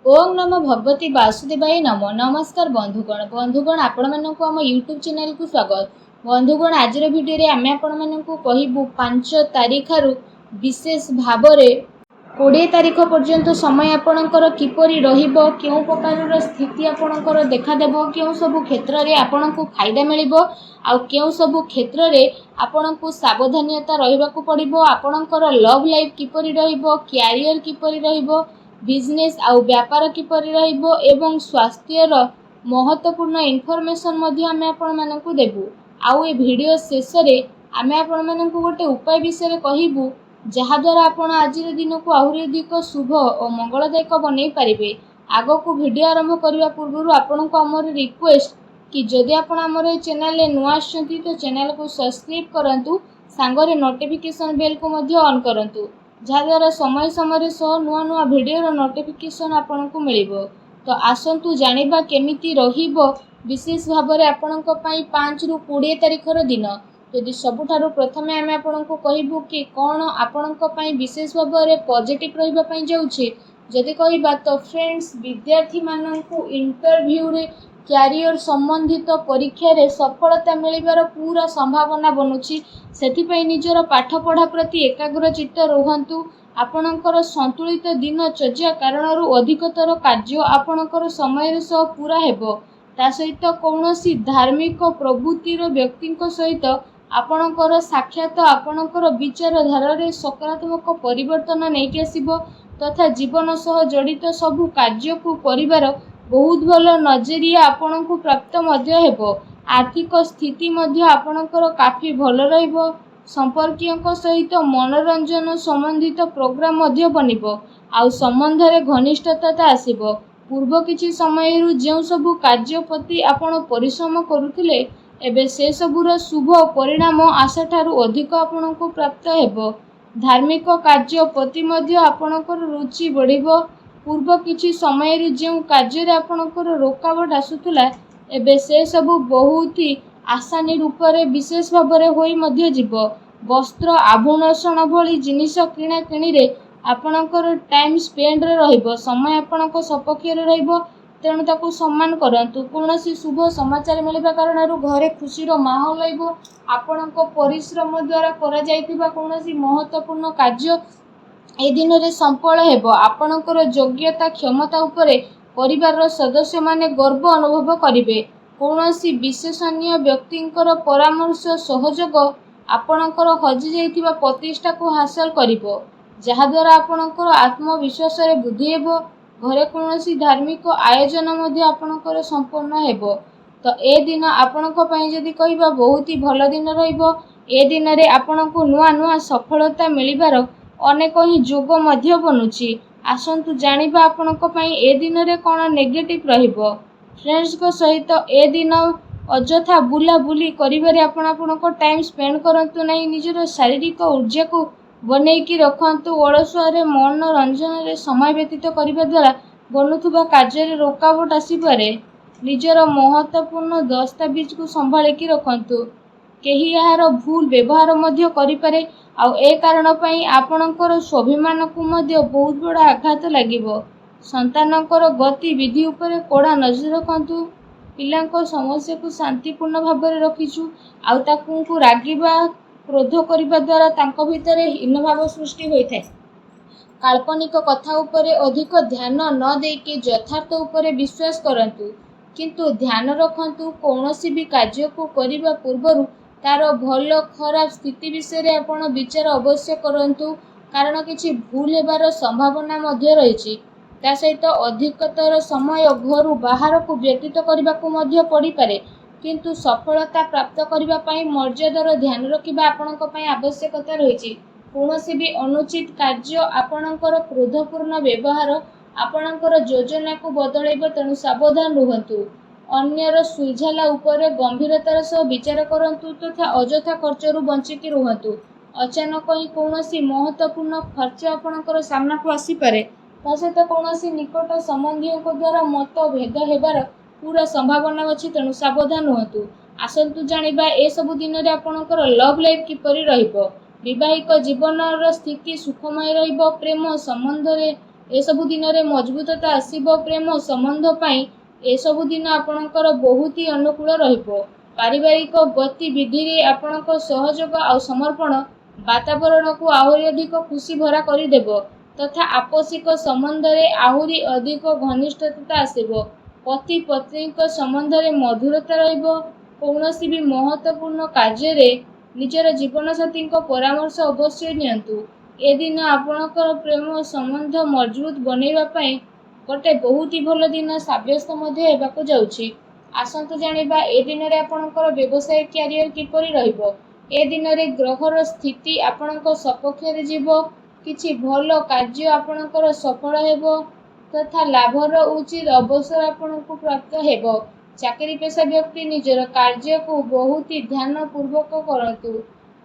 ओम नमो भगवती वासुदेवाय नमो। नमस्कार बंधुगण आपण मानक आम यूट्यूब चैनल को स्वागत। बंधुगण आज भिडियो आम आपण कहबू 5 तारीख विशेष भाव 20 तारीख पर्यंत समय आपणकर किपरि रहिबो, केउ प्रकार स्थिति आपणकर देखादेब, केउ सब क्षेत्र रे आपणको फायदा मिलिबो आ केउ सब क्षेत्र रे आपणको सावधानता रहिबाकू पड़िबो। आपणकर लव लाइफ किपरि रहिबो, कैरियर किपरि रहिबो, बिजनेस आउ व्यापार किपरि रहिबो एवं स्वास्थ्यर महत्वपूर्ण इनफॉरमेशन मध्ये आमे आपण मानकू देबू। आउ ए वीडियो शेष रे आमे आपण मानकू गोटे उपाय विषय कहबू जहाँ द्वारा आपण आज दिन को आहुरी अधिक शुभ और मंगलदायक बनई पारिबे। आगो को वीडियो आरंभ करने पूर्व आपण को आमर रिक्वेस्ट कि जदि आपण आमर चैनल रे नुआ आछंती तो चैनल को सब्सक्राइब करंतु, सांगरे नोटिफिकेशन बेल को मध्य ऑन करंतु, जहाँद्वारा समय समय सह नुआ नुआ भिडियो नोटिफिकेशन आपन को मिलिबो। तो आसंतु जानिबा केमिति रहिबो विशेष भाव में आपणक पई 5 रु 20 तारीखर दिन। यदि सबुठारु प्रथमे आमे आपन को कहबू कि कौन आपणक पई विशेष भाव में पॉजिटिव रहिबा पई जाउछि। जदि कहबा तो फ्रेंड्स, विद्यार्थी माननकु इंटरव्यू रे कैरियर संबंधित परीक्षा रे सफलता मिलिबार पूरा संभावना बनुछि। सेथिपई निजर पाठ पढ़ा प्रति एकाग्रचित्त रुहंतु। आपणकर संतुलित दिनचर्या कारणरू अधिकतर कार्य आपणकर समय सह पूरा हेबो। ता सहित कौनसी धार्मिक प्रवृत्तिर व्यक्ति सहित आपणकर साक्षात आपणकर विचारधारा रे सकारात्मक परिवर्तन नहीं आसिबो तथा जीवन सह जड़ित सबु कार्य को करिवार बहुत भल नजरिया आपन को प्राप्त मध्य हेबो। आर्थिक स्थिति मध्य आपणकर काफी भल रहिबो। संपर्कियों सहित मनोरंजन संबंधित प्रोग्राम मध्य बनिबो आउ संबंध रे घनिष्ठता आसिबो। पूर्व किछि समय जो सबु कार्य प्रति आपण परिश्रम करुथिले एबे से सबुर शुभ परिणाम आशा ठारू अधिक आपण को प्राप्त हेबो। धार्मिक कार्य प्रति मध्य आपणकर रुचि बढ़िबो। पूर्व किछि समय जो कार्य रे आपणकर रोकावट आसुथुला एबे से सबु बहुत ही आसानी रूप रे विशेष भाव रे होई मध्य जीवो। वस्त्र आभूषण भली जिनिस किणा किणी रे आपणकर टाइम स्पेंड रे रहिबो। समय आपणको सपक्ष रे रहिबो, तेणु ताकू सम्मान करंतु। कोनोसी शुभ समाचार मिलिबा कारणरू घरे खुशीर माहौल रहिबो। आपणको परिश्रम द्वारा करा जायतिबा कोनोसी महत्वपूर्ण कार्य ए दिन रे संपन्न हेबो। आपणकर योग्यता क्षमता उपरे परिवार सदस्य माने गर्व अनुभव करिवे। कोनोसी विशेषणीय व्यक्तिंकर परामर्श सहयोग आपणकर हजि जाइतिबा प्रतिष्ठा को हासिल करिवो, जहाँ द्वारा आपणकर आत्मविश्वास रे वृद्धि हेबो। घरे कोनोसी धार्मिक आयोजन मध्ये आपणकर संपन्न हेबो। तो ए दिन आपणक पई जदि कहिबा बहुत ही भल दिन रहिबो। ए दिन रे आपणको नुआ नुआ सफलता मिलिबार अनेक ही जोग मध्य बनुछि। आसंतु जानिबा आपणक पई ए दिन रे कोन नेगेटिव रहिबो। फ्रेंड्स को सहित ए दिन अजथा बुला बुली करिबारे आपणको टाइम स्पेंड करंतु नहीं। निजर शारीरिक ऊर्जा को बनेकी रखंतु। अलसुआरे मनोरंजन रे समय व्यतीत करिबा द्वारा बनुथुबा कार्य रे रोकावट आसीपारे। निजर महत्वपूर्ण दस्तावेज को संभाळिकी रखंतु। केही यार भूल व्यवहार मध्य करिपारे आउ ए कारण पई आपणकर स्वाभिमान को मध्य बहुत बड़ा आघात लागिबो। संतानकर गतिविधि उपरे कोड़ा नजर रखंतु। पिलांको समस्या को शांतिपूर्ण भाव में रखिछु आउ ताकू रागिबा क्रोध करिबा द्वारा तांको भितरे हीन भाव सृष्टि होइथाय। काल्पनिक कथा उपरे अधिक ध्यान न देके यथार्थ उपरे विश्वास करंतु। किंतु ध्यान रखंतु कौनसी भी कार्य को करिबा पूर्वरु तार भल खराब स्थिति विषय रे आपण विचार अवश्य करंतु, कारण किछि भूल हेबार संभावना मध्य रहिछि। ता सहित अधिकतर समय घरु बाहर को व्यतीत करबा को मध्य पड़ी पारे। किंतु सफलता प्राप्त करबा पई मर्यादार ध्यान रखिबा आपणक पई आवश्यकता रहिछि। कोनोसी भी अनुचित कार्य आपणकर क्रोधपूर्ण व्यवहार आपणकर योजना को बदलैबो, तेणु सावधान रुहंतु। अन्यर सुझाला उपरे गंभीरतार सह विचार करंतु तथा अजथा खर्चरू बंचिकी रुहंतु। अचानक ही कोनोसी महत्वपूर्ण खर्च आपणकर सामना को आसी पारे। ता सहित कोनोसी निकट संबंधियों को द्वारा मतभेद हेबार पूरा संभावना अछि, तेणु सावधान रुहंतु। आसंतु जानिबा ए सब दिन रे आपणकर लव लाइफ किपरि रहिबो। विवाहिक जीवन स्थिति सुखमय रहिबो। प्रेम संबंध रे एसबु दिन में मजबूतता आसब प्रेम संबंध एसबु दिन आपणकर बहुत ही अनुकूल रहिबो। पारिवारिक गतिविधि रे आपणक सहयोग आ समर्पण वातावरण को आहरी अधिक खुशी भरा करदेव तथा आपसिक संबंध रे आहरी अधिक घनिष्ठता आसब। पति पत्नी संबंध रे मधुरता रहिबो। कौनसी भी महत्वपूर्ण कार्य रे निजर जीवन साथी परामर्श अवश्य नियंतु। ए दिन आपणकर प्रेम संबंध मजबूत बनैबा पई गोटे बहुत ही भल दिन साब्यस्त होगाकू जाउछि। आसंतु जानिबा ए दिन रे आपणकर व्यवसाय कैरियर किपरि रहिबो। ए दिन रे ग्रहर स्थिति आपणक सपक्ष रे जीवो। किछि भल कार्य आपणकर सफल हेबो तथा लाभर उचित अवसर आपणको प्राप्त हेबो। चाकरी पेशा व्यक्ति निजर कार्य को बहुत ही ध्यान पूर्वक करतु।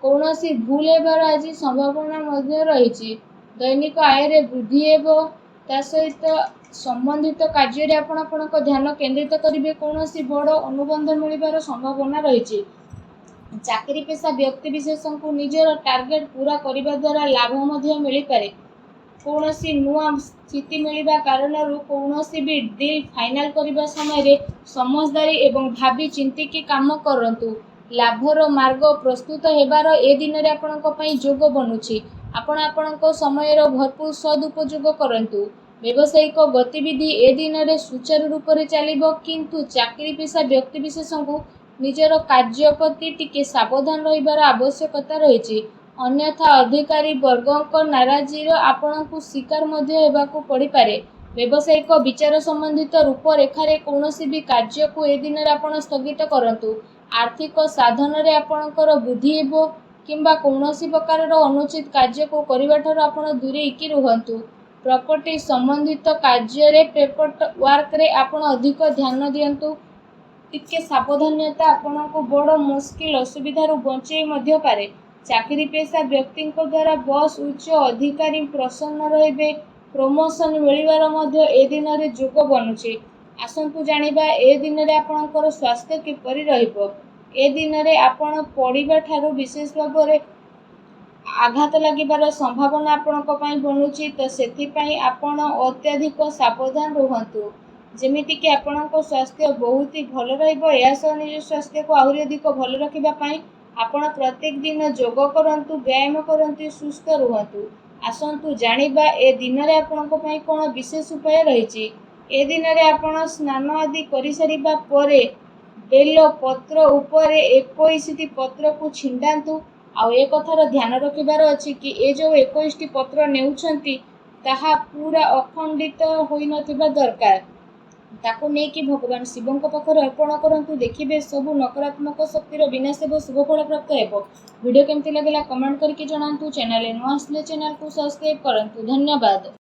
कौनसी भूल हेबार आज संभावना मध्य रही। दैनिक आय रे वृद्धि हेबो। ता सहित संबंधित कार्य रे आपणक ध्यान केंद्रित करिवे। कौनसी बड़ अनुबंध मिलिबार संभावना रही। चाकरी पेशा व्यक्ति विशेष को निजर टार्गेट पूरा करने द्वारा लाभ मध्य मिल पारे। कौनसी नुआ स्थिति मिलवा कारण कौनसी भी डील फाइनल करने समय समझदारी एवं भावी चिंतिकी काम करंतु। लाभर मार्ग प्रस्तुत हेबार ए दिन रे आपणक पई जोग बनुछि। आपण आपणक समय भरपूर सदुपयोग करंतु। व्यावसायिक गतिविधि ए दिन रे सुचारू रूप से चलिबो किंतु चाकरी पेशा व्यक्ति विशेष को निजर कार्य प्रति टिके सावधान रहिबार आवश्यकता रही। अन्यथा अधिकारी वर्गक नाराजी आपणकु शिकार मध्य हेबाकू पड़ी पारे। व्यावसायिक विचार संबंधित रूपरेखा रे कौनसी भी कार्य को ए दिन रे आपण स्थगित करंतु। आर्थिक साधन रे आपणकर बुद्धि हेबो किंबा कौनसी प्रकार अनुचित कार्य को करबा ठार आपण दूरेकी रुहंतु। प्रॉपर्टी संबंधित कार्य रे पेपर वर्क रे आपण अधिक ध्यान दियंतु। टिके सावधानता आपणको बड़ मुश्किल असुविधा बंचई मध्य पारे। चाकरी पेशा व्यक्ति द्वारा बस उच्च अधिकारी प्रसन्न रहिबे। प्रमोशन मिलिबार मध्य ए दिन रे जोग बनुछि। आसंतु जानिबा ए दिन रे आपणकर स्वास्थ्य किपरि रहिबो। ए दिन रे आपण पढ़िबा ठारू विशेष भाव रे आघात लागिबार संभावना आपणक पई बनुछि। तो सेथि पई आपण अत्यधिक सावधान रुहंतु जेमिति कि आपणक स्वास्थ्य बहुत ही भल रहिबो। या सह निज स्वास्थ्य को आहुरी अधिक भल रखिबा पई आपण प्रत्येक दिन योग करंतु, व्यायाम करंतु, सुस्थ रुहंतु। आसंतु जानिबा ए दिन रे आपणक पई कोन विशेष उपाय रहिछि। ए दिन रे आपण स्नान आदि करि सारिबा परे बेल पत्र उपरे 21टी पत्र को छिंडांतु। आ ए कथार ध्यान रखिबार अछि कि ए जो 21टी पत्र नेउछंती ताहा पूरा अखंडित होई नथिबा दरकार। ताको नहीं कि भगवान शिवों पाखे अर्पण करंतु। देखिबे सबु नकारात्मक शक्तिर विनाश हेबो, शुभ फल प्राप्त हेबो। वीडियो केमती लागला कमेंट करके जणांतु। चैनल नुआ आसले चैनल को सब्सक्राइब करंतु। धन्यवाद।